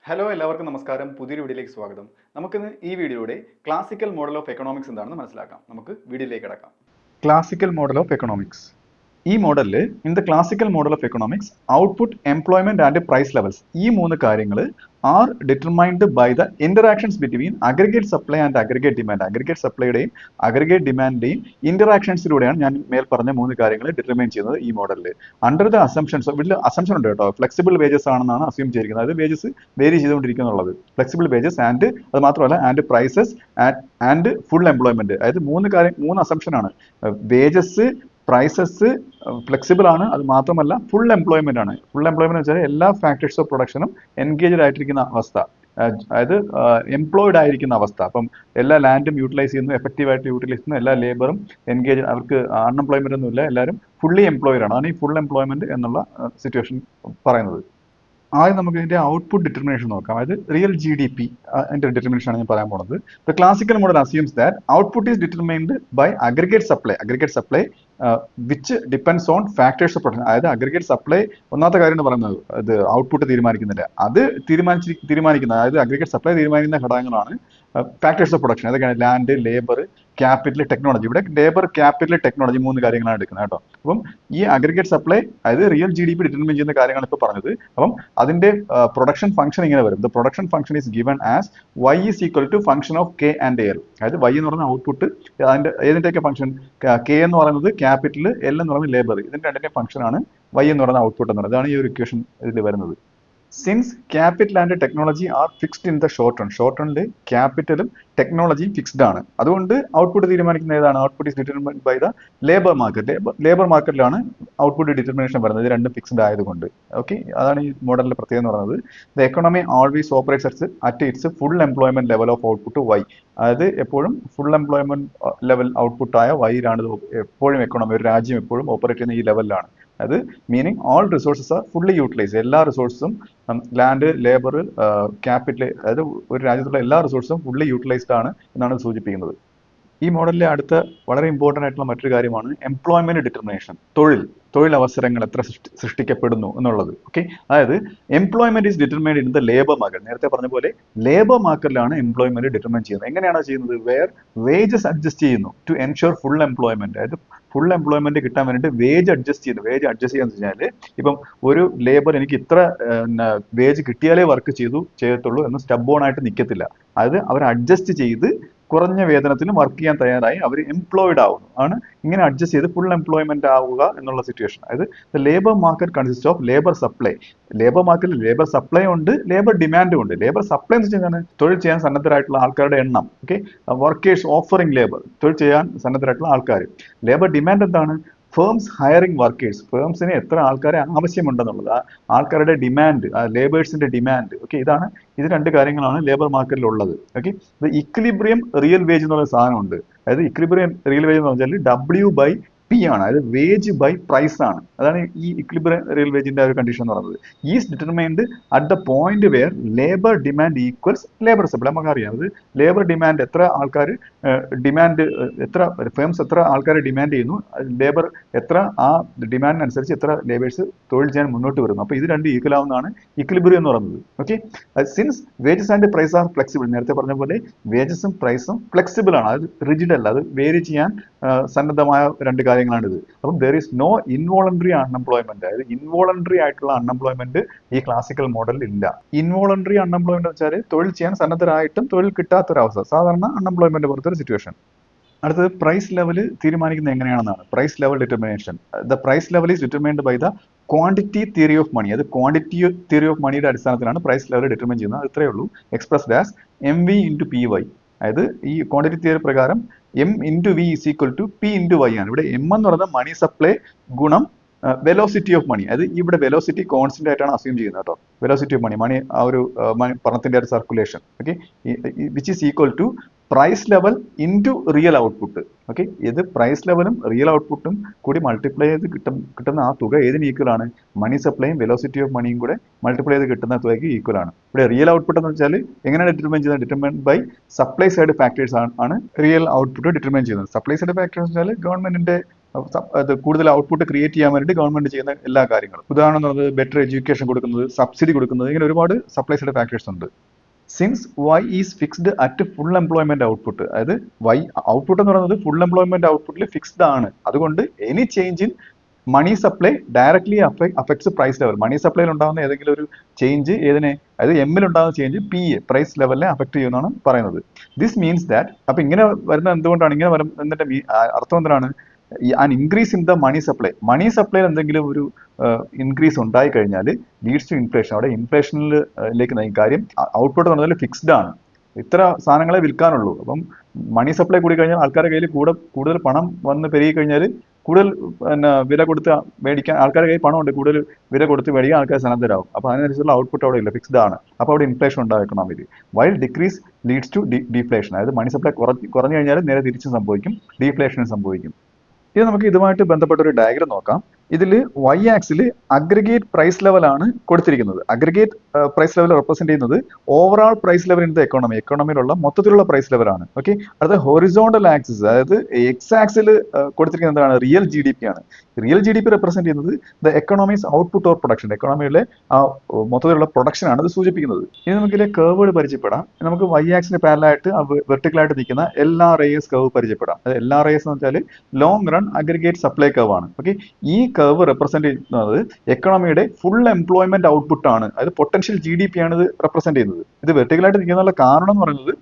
Hello എല്ലാവർക്കും നമസ്കാരം. പുതിയൊരു വീഡിയോയിലേക്ക് സ്വാഗതം. നമുക്കിന്ന് ഈ വീഡിയോയുടെ ക്ലാസിക്കൽ മോഡൽ ഓഫ് എക്കണോമിക്സ് എന്താണെന്ന് മനസ്സിലാക്കാം. നമുക്ക് വീഡിയോയിലേക്ക് കിടക്കാം. Classical model of economics. ഈ മോഡലിൽ in the classical model of economics output, employment and price levels ഈ മൂന്ന് കാര്യങ്ങൾ are determined by the interactions between aggregate supply and aggregate demand. Aggregate സപ്ലൈയുടെയും അഗ്രിഗേറ്റ് ഡിമാൻഡിന്റെയും ഇന്ററാക്ഷൻസിലൂടെയാണ് ഞാൻ മേൽ പറഞ്ഞ മൂന്ന് കാര്യങ്ങൾ ഡിറ്റർമൈൻ ചെയ്യുന്നത് ഈ മോഡലിൽ. അണ്ടർ ദ അസംഷൻസ്, ഇതിൽ അസംഷൻ ഉണ്ട് കേട്ടോ, ഫ്ലെക്സിബിൾ വേജസ് ആണെന്നാണ് അസ്യൂം ചെയ്തിരിക്കുന്നത്. അതായത് വേജസ് വേരി ചെയ്തുകൊണ്ടിരിക്കുന്നുള്ളത്, ഫ്ലെക്സിബിൾ വേജസ് ആൻഡ് അത് മാത്രമല്ല and prices and full employment. അതായത് മൂന്ന് അസംഷൻ ആണ്. വേജസ്, പ്രൈസസ് ഫ്ലെക്സിബിൾ ആണ്, അത് മാത്രമല്ല ഫുൾ എംപ്ലോയ്മെന്റ് ആണ്. ഫുൾ എംപ്ലോയ്മെന്റ് വെച്ചാൽ എല്ലാ ഫാക്ടേഴ്സ് ഓഫ് പ്രൊഡക്ഷനും എൻഗേജ്ഡ് ആയിട്ടിരിക്കുന്ന അവസ്ഥ, അതായത് എംപ്ലോയിഡ് ആയിരിക്കുന്ന അവസ്ഥ. അപ്പം എല്ലാ ലാൻഡും യൂട്ടിലൈസ് ചെയ്യുന്നു, എഫക്റ്റീവായിട്ട് യൂട്ടിലൈസ് ചെയ്യുന്നു, എല്ലാ ലേബറും എൻഗേജ്, അവർക്ക് അൺഎംപ്ലോയ്മെന്റ് ഒന്നും ഇല്ല, എല്ലാവരും ഫുള്ളി എംപ്ലോയിഡ് ആണ്. അതാണ് ഈ ഫുൾ എംപ്ലോയ്മെന്റ് എന്നുള്ള സിറ്റുവേഷൻ പറയുന്നത്. ആദ്യം നമുക്ക് ഇതിന്റെ ഔട്ട്പുട്ട് ഡിറ്റർമിനേഷൻ നോക്കാം. അതായത് റിയൽ ജി ഡി പി അതിന്റെ ഡിറ്റർമിനേഷൻ ആണ് ഞാൻ പറയാൻ പോകുന്നത്. The classical model assumes that output is determined by aggregate supply which depends on factors of production. അതായത് അഗ്രിഗേറ്റ് സപ്ലൈ ഒന്നാമത്തെ കാര്യം എന്ന് പറയുന്നത് ഇത് ഔട്ട്പുട്ട് തീരുമാനിക്കുന്നില്ല, അത് തീരുമാനിക്കുന്ന, അതായത് അഗ്രിഗേറ്റ് സപ്ലൈ തീരുമാനിക്കുന്ന ഘടകങ്ങളാണ് ഫാക്ടേഴ്സ് ഓഫ് പ്രൊഡക്ഷൻ. അതൊക്കെയാണ് ലാൻഡ്, ലേബർ, ക്യാപിറ്റൽ, ടെക്നോളജി. ഇവിടെ ലേബർ, ക്യാപിറ്റൽ, ടെക്നോളജി മൂന്ന് കാര്യങ്ങളാണ് എടുക്കുന്നത് കേട്ടോ. അപ്പം ഈ അഗ്രിഗേറ്റ് സപ്ലൈ, അതായത് real G D P determine ചെയ്യുന്ന കാര്യങ്ങൾ ഇപ്പോൾ പറഞ്ഞത്. അപ്പം അതിന്റെ പ്രൊഡക്ഷൻ ഫംഗ്ഷൻ ഇങ്ങനെ വരും. The production function is given as y is equal to function of K and L. അതായത് y എന്ന് പറയുന്ന ഔട്ട്പുട്ട്, അതിന്റെ ഏതിന്റെയൊക്കെ ഫംഗ്ഷൻ, കെ എന്ന് പറയുന്നത് ക്യാപിറ്റൽ, എൽ എന്ന് പറയുന്നത് ലേബർ, ഇതിന്റെ രണ്ടിന്റെ ഫംഗ്ഷൻ ആണ് y എന്ന് പറയുന്ന ഔട്ട്പുട്ട് എന്ന് പറയുന്നത്. അതാണ് ഈ ഒരു ഇക്വേഷൻ ഇതിൽ വരുന്നത്. Since capital and technology are fixed in the short run, short റണ്ണിൽ ക്യാപിറ്റലും ടെക്നോളജിയും ഫിക്സ്ഡ് ആണ്. അതുകൊണ്ട് ഔട്ട്പുട്ട് തീരുമാനിക്കുന്ന ഏതാണ്? Output is determined by the labour market. Labour മാർക്കറ്റിലാണ് ഔട്ട്പുട്ട് ഡിറ്റർമിനേഷൻ വരുന്നത്, ഇത് രണ്ടും ഫിക്സ്ഡ് ആയതുകൊണ്ട്. ഓക്കെ, അതാണ് ഈ മോഡലിന്റെ പ്രത്യേകത എന്ന് പറയുന്നത്. The economy always operates at its full employment level of output Y. അതായത് എപ്പോഴും ഫുൾ എംപ്ലോയ്മെന്റ് ലെവൽ ഔട്ട്പുട്ടായ വൈയിലാണ് എപ്പോഴും എക്കണോമി, ഒരു രാജ്യം എപ്പോഴും ഓപ്പറേറ്റ് ചെയ്യുന്ന ഈ ലെവലിലാണ്. അത് meaning all resources are fully utilise. എല്ലാ റിസോഴ്സും, ലാൻഡ്, ലേബർ, ക്യാപിറ്റൽ, അതായത് ഒരു രാജ്യത്തുള്ള എല്ലാ റിസോഴ്സും ഫുള്ളി യൂട്ടിലൈസ്ഡ് ആണ് എന്നാണ് സൂചിപ്പിക്കുന്നത്. ഈ മോഡലിലെ അടുത്ത വളരെ ഇമ്പോർട്ടൻ്റ് ആയിട്ടുള്ള മറ്റൊരു കാര്യമാണ് എംപ്ലോയ്മെന്റ് ഡിറ്റർമിനേഷൻ. തൊഴിലവസരങ്ങൾ എത്ര സൃഷ്ടിക്കപ്പെടുന്നു എന്നുള്ളത്. ഓക്കെ, അതായത് employment is determined in the labour market. നേരത്തെ പറഞ്ഞ പോലെ ലേബർ മാർക്കറ്റിലാണ് എംപ്ലോയ്മെന്റ് ഡിറ്റർമൈൻ ചെയ്യുന്നത്. എങ്ങനെയാണ് ചെയ്യുന്നത്? വേർ വേജസ് അഡ്ജസ്റ്റ് ചെയ്യുന്നു ടു എൻഷുർ ഫുൾ എംപ്ലോയ്മെന്റ്. അതായത് ഫുൾ എംപ്ലോയ്മെന്റ് കിട്ടാൻ വേണ്ടിയിട്ട് വേജ് അഡ്ജസ്റ്റ് ചെയ്യുന്നു. വേജ് അഡ്ജസ്റ്റ് ചെയ്യാന്ന് വെച്ചാൽ ഇപ്പം ഒരു ലേബർ എനിക്ക് ഇത്ര വേജ് കിട്ടിയാലേ വർക്ക് ചെയ്യത്തുള്ളൂ എന്ന് സ്റ്റബോൺ ആയിട്ട് നിൽക്കത്തില്ല. അതായത് അവർ അഡ്ജസ്റ്റ് ചെയ്ത് കുറഞ്ഞ വേതനത്തിലും വർക്ക് ചെയ്യാൻ തയ്യാറായി അവർ എംപ്ലോയിഡ് ആവുന്നു. ആണ് ഇങ്ങനെ അഡ്ജസ്റ്റ് ചെയ്ത് ഫുൾ എംപ്ലോയ്മെന്റ് ആവുക എന്നുള്ള സിറ്റുവേഷൻ. അതായത് the labour market consist of labour supply. Labour മാർക്കറ്റിൽ ലേബർ സപ്ലൈ ഉണ്ട്, ലേബർ ഡിമാൻഡും ഉണ്ട്. ലേബർ സപ്ലൈ എന്ന് വെച്ചാൽ തൊഴിൽ ചെയ്യാൻ സന്നദ്ധരായിട്ടുള്ള ആൾക്കാരുടെ എണ്ണം. ഓക്കെ, വർക്കേഴ്സ് ഓഫറിംഗ് ലേബർ, തൊഴിൽ ചെയ്യാൻ സന്നദ്ധരായിട്ടുള്ള ആൾക്കാർ. ലേബർ ഡിമാൻഡ് എന്താണ്? ഫേംസ് ഹയറിംഗ് വർക്കേഴ്സ്, ഫേംസിന് എത്ര ആൾക്കാരെ ആവശ്യമുണ്ടെന്നുള്ളത്, ആ ആൾക്കാരുടെ ഡിമാൻഡ്, ആ ലേബേഴ്സിന്റെ ഡിമാൻഡ്. ഓക്കെ, ഇത് രണ്ട് കാര്യങ്ങളാണ് ലേബർ മാർക്കറ്റിൽ ഉള്ളത്. ഓക്കെ, ഇത് ഇക്വിലിബ്രിയം റിയൽ വേജ് എന്നുള്ള സാധനമുണ്ട്. അതായത് ഇക്വിലിബ്രിയം റിയൽ വേജ് എന്ന് പറഞ്ഞാൽ W/P ആണ്, അതായത് വേജ് ബൈ പ്രൈസ് ആണ്. അതാണ് ഈ ഇക്വിലിബ്രിയം റിയൽ വേജിന്റെ ഒരു കണ്ടീഷൻ എന്ന് പറയുന്നത്. Is determined at the point wear labour demand equals labour supply. നമുക്കറിയാം, അത് ലേബർ ഡിമാൻഡ് എത്ര ആൾക്കാർ ഡിമാൻഡ്, എത്ര ഫേംസ് എത്ര ആൾക്കാരെ ഡിമാൻഡ് ചെയ്യുന്നു, ലേബർ എത്ര ആ ഡിമാൻഡിനനുസരിച്ച് എത്ര ലേബേഴ്സ് തൊഴിൽ ചെയ്യാൻ മുന്നോട്ട് വരുന്നു. അപ്പോൾ ഇത് രണ്ട് ഈക്വൽ ആവുന്നതാണ് ഇക്വിലിബ്രിയം എന്ന് പറയുന്നത്. Okay, since wages and price are flexible, നേരത്തെ പറഞ്ഞ പോലെ വേജസും പ്രൈസും ഫ്ലെക്സിബിൾ ആണ്, അത് റിജിഡ് അല്ല, അത് വേരി ചെയ്യാൻ സന്നദ്ധമായ രണ്ട് കാര്യങ്ങളാണിത്. അപ്പം there is no involuntary unemployment. അതായത് ഇൻവോളണ്ടറി ആയിട്ടുള്ള അൺഎംപ്ലോയ്മെന്റ് ഈ ക്ലാസിക്കൽ മോഡലിൽ ഇല്ല. ഇൻവോളണ്ടറി അൺഎംപ്ലോയ്മെന്റ് വെച്ചാൽ തൊഴിൽ ചെയ്യാൻ സന്നദ്ധരായിട്ടും തൊഴിൽ കിട്ടാത്തൊരവസ്ഥ, സാധാരണ അൺഎംപ്ലോയ്മെന്റ് പോലത്തെ സിറ്റുവേഷൻ. അടുത്തത് പ്രൈസ് ലെവൽ തീരുമാനിക്കുന്നത് എങ്ങനെയാണെന്നാണ്. Price level determination. The price level is determined by the quantity theory of money. അത് ക്വാണ്ടിറ്റി തിയറി ഓഫ് മണിയുടെ അടിസ്ഥാനത്തിലാണ് പ്രൈസ് ലെവൽ ഡിറ്റർമൈൻ ചെയ്യുന്നത്. അത് ഇത്രയേ ഉള്ളൂ. Expressed as MV × PY. അതായത് ഈ ക്വാണ്ടിറ്റി തിയറി പ്രകാരം M × V is equal to P × Y ആണ്. ഇവിടെ M എന്ന് പറയുന്നത് മണി സപ്ലൈ ഗുണം വെലോസിറ്റി ഓഫ് മണി. അതായത് ഇവിടെ വെലോസിറ്റി കോൺസ്റ്റന്റ് ആയിട്ടാണ് അസ്യൂം ചെയ്യുന്നത് കേട്ടോ. വെലോസിറ്റി ഓഫ് മണി, ആ ഒരു പണത്തിന്റെ ഒരു circulation. Okay, which is equal to price level into real output. Okay, ഇത് പ്രൈസ് ലെവലും റിയൽ ഔട്ട്പുട്ടും കൂടി മൾട്ടിപ്ലൈ ചെയ്ത് കിട്ടുന്ന ആ തുക ഏതിന് ഈക്വൽ ആണ്? മണി സപ്ലൈയും വെലോസിറ്റി ഓഫ് മണിയും കൂടെ മൾട്ടിപ്ലൈ ചെയ്ത് കിട്ടുന്ന തുകയ്ക്ക് ഈക്വൽ ആണ്. ഇവിടെ റിയൽ ഔട്ട്പുട്ട് എന്ന് വെച്ചാൽ എങ്ങനെയാണ് ഡിറ്റർമൈൻ ചെയ്യുന്നത്? Determine by supply side factors ആണ് റിയൽ ഔട്ട്പുട്ട് ഡിറ്റർമൈൻ ചെയ്യുന്നത്. സപ്ലൈ സൈഡ് ഫാക്ടേഴ്സ് വെച്ചാൽ ഗവൺമെന്റിന്റെ അത് കൂടുതൽ ഔട്ട്പുട്ട് ക്രിയേറ്റ് ചെയ്യാൻ വേണ്ടി ഗവൺമെന്റ് ചെയ്യുന്ന എല്ലാ കാര്യങ്ങളും. ഉദാഹരണം എന്ന് പറയുന്നത് ബെറ്റർ എഡ്യൂക്കേഷൻ കൊടുക്കുന്നത്, സബ്സിഡി കൊടുക്കുന്നത്, ഇങ്ങനെ ഒരുപാട് സപ്ലൈ സൈഡ് ഫാക്ടേഴ്സ് ഉണ്ട്. Since Y is fixed at full employment output, അതായത് വൈ ഔട്ട്പുട്ട് എന്ന് പറയുന്നത് ഫുൾ എംപ്ലോയ്മെന്റ് ഔട്ട്പുട്ടിൽ ഫിക്സ്ഡ് ആണ്. അതുകൊണ്ട് any change in money supply directly affects price level. Money സപ്ലൈയിൽ ഉണ്ടാകുന്ന ഏതെങ്കിലും ഒരു ചേഞ്ച് ഏതിനെ, അതായത് എമ്മിൽ ഉണ്ടാകുന്ന ചേഞ്ച് പി എ പ്രൈസ് ലെവലിനെ അഫക്ട് ചെയ്യുമെന്നാണ് പറയുന്നത്. ദിസ് മീൻസ് ദാറ്റ്, അപ്പൊ ഇങ്ങനെ വരുന്നത് എന്തുകൊണ്ടാണ്, ഇങ്ങനെ വരുന്നതിന്റെ അർത്ഥം എന്താണ്, an increase in the money supply. Money സപ്ലൈയിൽ എന്തെങ്കിലും ഒരു ഇൻക്രീസ് ഉണ്ടായി കഴിഞ്ഞാൽ ലീഡ്സ് ടു ഇൻഫ്ലേഷൻ. അവിടെ ഇൻഫ്ലേഷനിലേക്ക് നയിക്കും. കാര്യം ഔട്ട്പുട്ട് എന്ന് പറഞ്ഞാൽ ഫിക്സ്ഡ് ആണ്, ഇത്ര സാധനങ്ങളെ വിൽക്കാനുള്ളൂ. അപ്പം മണി സപ്ലൈ കൂടി കഴിഞ്ഞാൽ ആൾക്കാരുടെ കയ്യിൽ കൂടുതൽ പണം വന്ന് പെരുകി കഴിഞ്ഞാൽ കൂടുതൽ വില കൊടുത്ത് മേടിക്കാൻ ആൾക്കാരുടെ കയ്യിൽ പണമുണ്ട്, കൂടുതൽ വില കൊടുത്ത് മേടിക്കാൻ ആൾക്കാർ സന്നദ്ധരാകും. അപ്പോൾ അതിനനുസരിച്ചുള്ള ഔട്ട്പുട്ട് അവിടെ ഇല്ല, ഫിക്സ്ഡ് ആണ്. അപ്പോൾ അവിടെ ഇൻഫ്ലേഷൻ ഉണ്ടാകും എക്കണോമിയിൽ. While decrease leads to deflation, അതായത് മണി സപ്ലൈ കുറഞ്ഞു കഴിഞ്ഞാൽ നേരെ തിരിച്ചും സംഭവിക്കും, ഡീഫ്ലേഷനും സംഭവിക്കും. ഇത് നമുക്ക് ഇതുമായിട്ട് ബന്ധപ്പെട്ട ഒരു ഡയഗ്രം നോക്കാം. ഇതിൽ വൈ ആക്സിൽ അഗ്രിഗേറ്റ് പ്രൈസ് ലെവലാണ് കൊടുത്തിരിക്കുന്നത്. അഗ്രിഗേറ്റ് പ്രൈസ് ലെവൽ റെപ്രസെന്റ് ചെയ്യുന്നത് overall price level in the economy, എക്കോണമിയിലുള്ള മൊത്തത്തിലുള്ള പ്രൈസ് ലെവലാണ്. ഓക്കെ, അടുത്ത ഹൊറിസോണ്ടൽ ആക്സിസ്, അതായത് എക്സ് ആക്സിൽ കൊടുത്തിരിക്കുന്നത് എന്താണ്, റിയൽ ജി ഡി പി ആണ്. Real G D P represent ചെയ്യുന്നത് the economy's output or production, എക്കോണമിയിലെ ആ മൊത്തത്തിലുള്ള പ്രൊഡക്ഷൻ ആണ് ഇത് സൂചിപ്പിക്കുന്നത്. ഇനി നമുക്കിതിലെ കേർവുകൾ പരിചയപ്പെടാം. നമുക്ക് വൈ ആക്സിന് പാരലായിട്ട് വെർട്ടിക്കലായിട്ട് നിൽക്കുന്ന LRAS കർവ് പരിചയപ്പെടാം. അത് LRAS എന്ന് വെച്ചാൽ long run aggregate supply curve ആണ്. ഓക്കെ, ഈ കർവ് റെപ്രസെന്റ് ചെയ്യുന്നത് എക്കണോമിയുടെ ഫുൾ എംപ്ലോയ്മെന്റ് ഔട്ട്പുട്ട് ആണ്, അതായത് പൊട്ടൻഷ്യൽ ജി ഡി പി ആണ് ഇത് റെപ്രസെന്റ് ചെയ്യുന്നത്. ഇത് വെർട്ടിക്കലായിട്ട് നിൽക്കുന്ന കാരണം എന്ന് പറയുന്നത്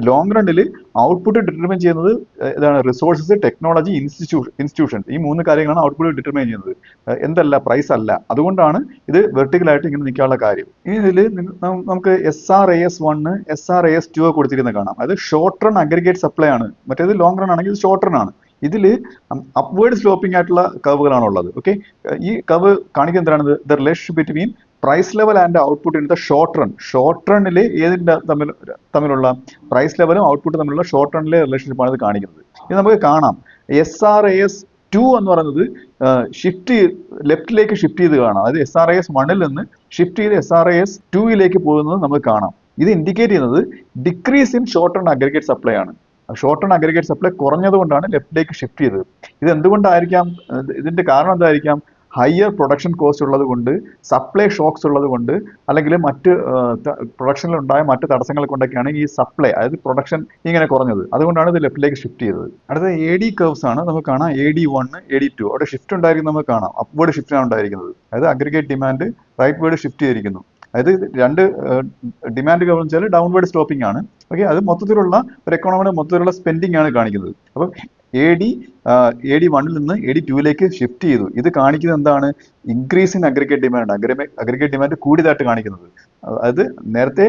ലോങ് റണ്ണിൽ ഔട്ട്പുട്ട് ഡിറ്റർമിൻ ചെയ്യുന്നത് ഇതാണ്, റിസോഴ്സസ്, ടെക്നോളജി, ഇൻസ്റ്റിറ്റ്യൂഷൻ, ഈ 3 കാര്യങ്ങളാണ് ഔട്ട്പുട്ട് ഡിറ്റർമൈൻ ചെയ്യുന്നത്, എന്തല്ല, പ്രൈസ് അല്ല. അതുകൊണ്ടാണ് ഇത് വെർട്ടിക്കലായിട്ട് ഇങ്ങനെ നിൽക്കാനുള്ള കാര്യം. ഇനി ഇതിൽ നമുക്ക് SRAS1, SRAS2 കൊടുത്തിരിക്കുന്നത് കാണാം. അത് ഷോർട്ട് റൺ അഗ്രിഗേറ്റ് സപ്ലൈ ആണ്, മറ്റേത് ലോങ് റൺ ആണെങ്കിൽ ഇത് ഷോർട്ട് റൺ ആണ്. ഇതിൽ അപ്വേർഡ് സ്ലോപ്പിംഗ് ആയിട്ടുള്ള കർവുകളാണ് ഉള്ളത്. ഓക്കെ, ഈ കർവ് കാണിക്കുന്നത് എന്താണ്, the relationship between price level and output in the short run. Short റണ്ണിൽ ഏതിന്റെ തമ്മിലുള്ള പ്രൈസ് ലെവലും ഔട്ട്പുട്ട് തമ്മിലുള്ള ഷോർട്ട് റണ്ണിലെ റിലേഷൻഷിപ്പാണ് ഇത് കാണിക്കുന്നത്. ഇത് നമുക്ക് കാണാം. SRAS2 എന്ന് പറയുന്നത് ലെഫ്റ്റിലേക്ക് ഷിഫ്റ്റ് ചെയ്ത് കാണാം. അതായത് SRAS1 നിന്ന് ഷിഫ്റ്റ് ചെയ്ത് SRAS2 പോകുന്നത് നമുക്ക് കാണാം. ഇത് ഇൻഡിക്കേറ്റ് ചെയ്യുന്നത് decrease in short run aggregate supply ആണ്. ഷോർട്ട് റൺ അഗ്രിഗേറ്റ് സപ്ലൈ കുറഞ്ഞതുകൊണ്ടാണ് ലെഫ്റ്റിലേക്ക് ഷിഫ്റ്റ് ചെയ്തത്. ഇത് എന്തുകൊണ്ടായിരിക്കാം, ഇതിന്റെ കാരണം എന്തായിരിക്കാം, ഹയർ പ്രൊഡക്ഷൻ കോസ്റ്റ് ഉള്ളത് കൊണ്ട്, സപ്ലൈ ഷോക്സ് ഉള്ളത് കൊണ്ട്, അല്ലെങ്കിൽ മറ്റ് പ്രൊഡക്ഷനിൽ ഉണ്ടായ മറ്റ് തടസ്സങ്ങൾ കൊണ്ടൊക്കെയാണ് ഈ സപ്ലൈ, അതായത് പ്രൊഡക്ഷൻ ഇങ്ങനെ കുറഞ്ഞത്. അതുകൊണ്ടാണ് ഇത് ലെഫ്റ്റിലേക്ക് ഷിഫ്റ്റ് ചെയ്തത്. അടുത്ത AD കർവ്സ് ആണ്. നമുക്ക് കാണാം AD1, AD2. അവിടെ ഷിഫ്റ്റ് ഉണ്ടായിരിക്കുന്നത് നമുക്ക് കാണാം, അപ്വേർഡ് ഷിഫ്റ്റ് ആണ് ഉണ്ടായിരിക്കുന്നത്. അതായത് aggregate demand rightward shift ചെയ്തിരിക്കുന്നു. അതായത് രണ്ട് ഡിമാൻഡ് കർവ് വെച്ചാൽ ഡൗൺവേർഡ് സ്ലോപ്പിംഗ് ആണ്. ഓക്കെ, അത് മൊത്തത്തിലുള്ള ഒരു എക്കോണമിയുടെ മൊത്തത്തിലുള്ള സ്പെൻഡിങ് ആണ് കാണിക്കുന്നത്. അപ്പം AD1 നിന്ന് AD2 ഷിഫ്റ്റ് ചെയ്തു. ഇത് കാണിക്കുന്നത് എന്താണ്, increase in aggregate demand, aggregate demand കൂടിയതായിട്ട് കാണിക്കുന്നത്. അതായത് നേരത്തെ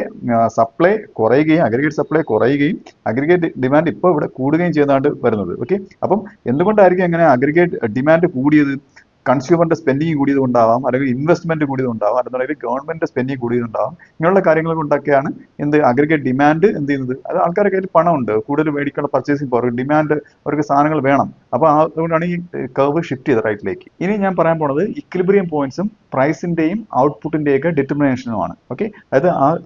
സപ്ലൈ കുറയുകയും അഗ്രിഗേറ്റ് സപ്ലൈ കുറയുകയും അഗ്രിഗേറ്റ് ഡിമാൻഡ് ഇപ്പോൾ ഇവിടെ കൂടുകയും ചെയ്യുന്നതായിട്ട് വരുന്നത്. ഓക്കെ, അപ്പം എന്തുകൊണ്ടായിരിക്കും അങ്ങനെ അഗ്രിഗേറ്റ് ഡിമാൻഡ് കൂടിയത്? കൺസ്യൂമറിന്റെ സ്പെൻഡിങ് കൂടിയത് കൊണ്ടാവാം, അല്ലെങ്കിൽ ഇൻവെസ്റ്റ്മെന്റ് കൂടിയത് കൊണ്ടാവാം, അല്ലെങ്കിൽ ഗവൺമെന്റിന്റെ സ്പെൻഡിങ് കൂടിയത് കൊണ്ടാവാം. ഇങ്ങനെയുള്ള കാര്യങ്ങൾ കൊണ്ടൊക്കെയാണ് അഗ്രിഗേറ്റ് ഡിമാൻഡ് എന്ത് ചെയ്യുന്നത്. അത് ആൾക്കാരുടെ കയ്യിൽ പണമുണ്ട്, കൂടുതൽ മേടിക്കാനുള്ള പർച്ചേസിംഗ് പവർ, ഡിമാൻഡ്, അവർക്ക് സാധനങ്ങൾ വേണം. അപ്പോൾ അതുകൊണ്ടാണ് ഈ കർവ് ഷിഫ്റ്റ് ചെയ്തത് റൈറ്റിലേക്ക്. ഇനി ഞാൻ പറയാൻ പോണത് ഇക്വിലിബ്രിയം പോയിന്റ്സും പ്രൈസിന്റെയും ഔട്ട്പുട്ടിന്റെയും ഒക്കെ ഡിറ്റർമിനേഷനുമാണ്. ഓക്കെ,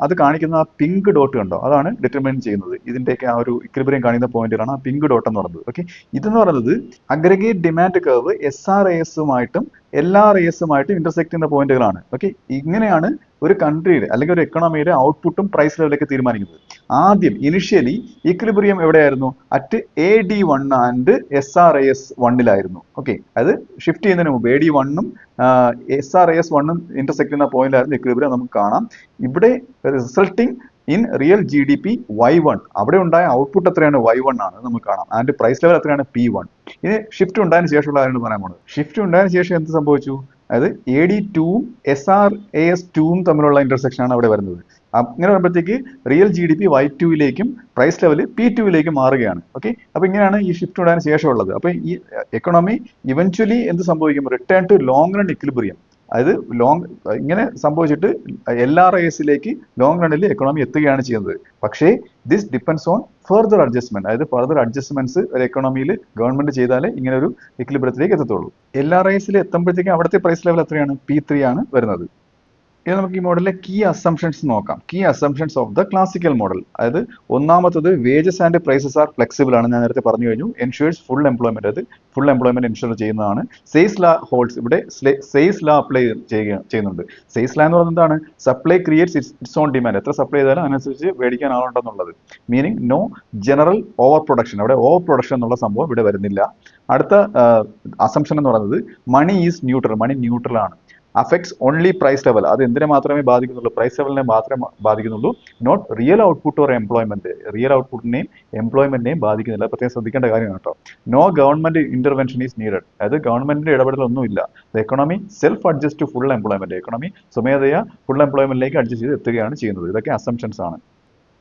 അത് കാണിക്കുന്ന ആ പിങ്ക് ഡോട്ട് കണ്ടോ, അതാണ് ഡിറ്റർമിൻ ചെയ്യുന്നത്. ഇതിന്റെയൊക്കെ ആ ഒരു ഇക്വിലിബ്രിയം കാണിക്കുന്ന പോയിന്റാണ് ആ പിങ്ക് ഡോട്ട് എന്ന് പറയുന്നത്. ഓക്കെ, ഇതെന്ന് പറയുന്നത് അഗ്രിഗേറ്റ് ഡിമാൻഡ് കർവ് SRAS-ഉമായിട്ടും LRAS-ഉമായിട്ടും ഇന്റർസെക്ട് ചെയ്യുന്ന പോയിന്റുകളാണ്. ഓക്കെ, ഇങ്ങനെയാണ് ഒരു കൺട്രിയുടെ അല്ലെങ്കിൽ ഒരു എക്കണോമിയുടെ ഔട്ട്പുട്ടും പ്രൈസ് ലെവലൊക്കെ തീരുമാനിക്കുന്നത്. ആദ്യം ഇനിഷ്യലി ഇക്വിലിബ്രിയം എവിടെയായിരുന്നു? At AD1 and SRAS1 okay, അത് ഷിഫ്റ്റ് ചെയ്യുന്നതിന് മുമ്പ് AD1-ഉം SRAS1-ഉം ഇന്റർസെക്ട് ചെയ്യുന്ന പോയിന്റായിരുന്നു ഇക്വിലിബ്രിയം. നമുക്ക് കാണാം ഇവിടെ resulting in real GDP Y1, അവിടെ ഉണ്ടായ ഔട്ട്പുട്ട് എത്രയാണ്? Y1 ആണ് നമുക്ക് കാണാം. ആൻഡ് പ്രൈസ് ലെവൽ എത്രയാണ്? P1. ഇനി ഷിഫ്റ്റ് ഉണ്ടായതിനു ശേഷമുള്ള കാര്യമാണ് പറയാൻ പോകുന്നത്. ഷിഫ്റ്റ് ഉണ്ടായതിനു ശേഷം എന്ത് സംഭവിച്ചു? അതായത് AD2-ഉം SRAS2-ഉം തമ്മിലുള്ള ഇന്റർസെക്ഷൻ ആണ് അവിടെ വരുന്നത്. അങ്ങനെ വരുമ്പോഴത്തേക്ക് റിയൽ GDP Y2-ലേക്കും പ്രൈസ് ലെവൽ P2-ലേക്കും മാറുകയാണ്. ഓക്കെ, അപ്പൊ ഇങ്ങനെയാണ് ഈ ഷിഫ്റ്റ് ഉണ്ടായതിനു ശേഷമുള്ളത്. അപ്പൊ ഈ എക്കണോമി ഇവൻച്വലി എന്ത് സംഭവിക്കും? Return to long run equilibrium. അതായത് ഇങ്ങനെ സംഭവിച്ചിട്ട് LRAS-ലേക്ക് ലോങ് റണ്ണിൽ എക്കണോമി എത്തുകയാണ് ചെയ്യുന്നത്. പക്ഷേ this depends on further adjustment, അതായത് ഫർദർ അഡ്ജസ്റ്റ്മെന്റ്സ് ഒരു എക്കണോമിയിൽ ഗവൺമെന്റ് ചെയ്താലേ ഇങ്ങനെ ഒരു ഇക്വിലിബ്രിയത്തിലേക്ക് എത്തത്തുള്ളൂ. LRAS-ൽ എത്തുമ്പോഴത്തേക്കും അവിടുത്തെ പ്രൈസ് ലെവൽ എത്രയാണ്? P3 ആണ് വരുന്നത്. ഇനി നമുക്ക് ഈ മോഡലിലെ കീ അസംഷൻസ് നോക്കാം. Key assumptions of the classical model. അതായത് ഒന്നാമത്തത് wages and prices are flexible ആണ്, ഞാൻ നേരത്തെ പറഞ്ഞു കഴിഞ്ഞു. എൻഷുവേഴ്സ് ഫുൾ എംപ്ലോയ്മെന്റ്, അത് ഫുൾ എംപ്ലോയ്മെന്റ് എൻഷുർ ചെയ്യുന്നതാണ്. സെയിൽസ് ലാ ഹോൾഡ്സ്, ഇവിടെ സെയിൽസ് ലാ അപ്ലൈ ചെയ്യുന്നുണ്ട്. സെയിൽസ് ലാ എന്ന് പറയുന്നത് എന്താണ്? Supply creates its own demand. എത്ര സപ്ലൈ ചെയ്താലും അതിനനുസരിച്ച് മേടിക്കാൻ ആളുണ്ടെന്നുള്ളത്. Meaning no general over production. അവിടെ ഓവർ പ്രൊഡക്ഷൻ എന്നുള്ള സംഭവം ഇവിടെ വരുന്നില്ല. അടുത്ത അസംഷൻ എന്ന് പറയുന്നത് money is neutral. Money neutral ആണ്. Affects only price level. അത് എന്തിനെ മാത്രമേ ബാധിക്കുന്നുള്ളൂ? പ്രൈസ് ലെവലിനെ മാത്രമേ ബാധിക്കുന്നുള്ളൂ. Not real output or employment. Real ഔട്ട്പുട്ടിനെയും എംപ്ലോയ്മെന്റിനെയും ബാധിക്കുന്നില്ല. പ്രത്യേകം ശ്രദ്ധിക്കേണ്ട കാര്യമാണ് കേട്ടോ. No government intervention is needed. അതായത് ഗവൺമെന്റിന്റെ ഇടപെടലൊന്നുമില്ല. Economy self adjust to full employment. എക്കണോമി സ്വമേധയാ ഫുൾ എംപ്ലോയ്മെന്റിലേക്ക് അഡ്ജസ്റ്റ് ചെയ്ത് എത്തുകയാണ് ചെയ്യുന്നത്. ഇതൊക്കെ അസംഷൻസ് ആണ്.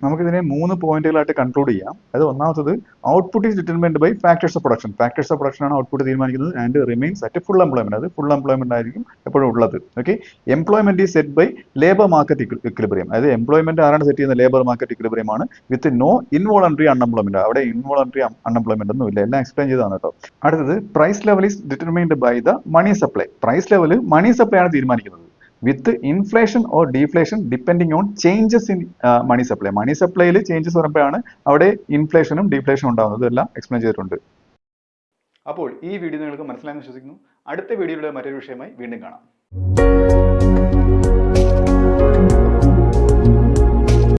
നമുക്കിതിനെ 3 പോയിന്റുകളായിട്ട് കൺക്ലൂഡ് ചെയ്യാം. അത് ഒന്നാമത്തത് output is determined by factors of production. Factors of production ആണ് ഔട്ട്പുട്ട് തീരുമാനിക്കുന്നത്. And remains at full employment. അത് ഫുൾ എംപ്ലോയ്മെന്റ് ആയിരിക്കും എപ്പോഴും ഉള്ളത്. Okay. Employment is set by labour market equilibrium. അതായത് എംപ്ലോയ്മെന്റ് ആരാണ് സെറ്റ് ചെയ്യുന്നത്? ലേബർ മാർക്കറ്റ് ഇക്വിലിബ്രിയം ആണ്. With no involuntary unemployment. അവിടെ ഇൻവോളണ്ടറി അൺഎംപ്ലോയ്മെന്റ് ഒന്നും ഇല്ല. എല്ലാം എക്സ്പ്ലെയിൻ ചെയ്തതാണ് കേട്ടോ. അടുത്തത് price level is determined by the money supply. Price level money supply ആണ് തീരുമാനിക്കുന്നത്. With inflation or deflation depending on changes in money supply. Money സപ്ലൈയിൽ ചേഞ്ചസ് വരുമ്പോഴാണ് അവിടെ ഇൻഫ്ലേഷനും ഡീഫ്ലേഷനും ഉണ്ടാകുന്നത്. ഇതെല്ലാം എക്സ്പ്ലെയിൻ ചെയ്തിട്ടുണ്ട്. അപ്പോൾ ഈ വീഡിയോ നിങ്ങൾക്ക് മനസ്സിലായെന്ന് വിശ്വസിക്കുന്നു. അടുത്ത വീഡിയോയുടെ മറ്റൊരു വിഷയമായി വീണ്ടും കാണാം.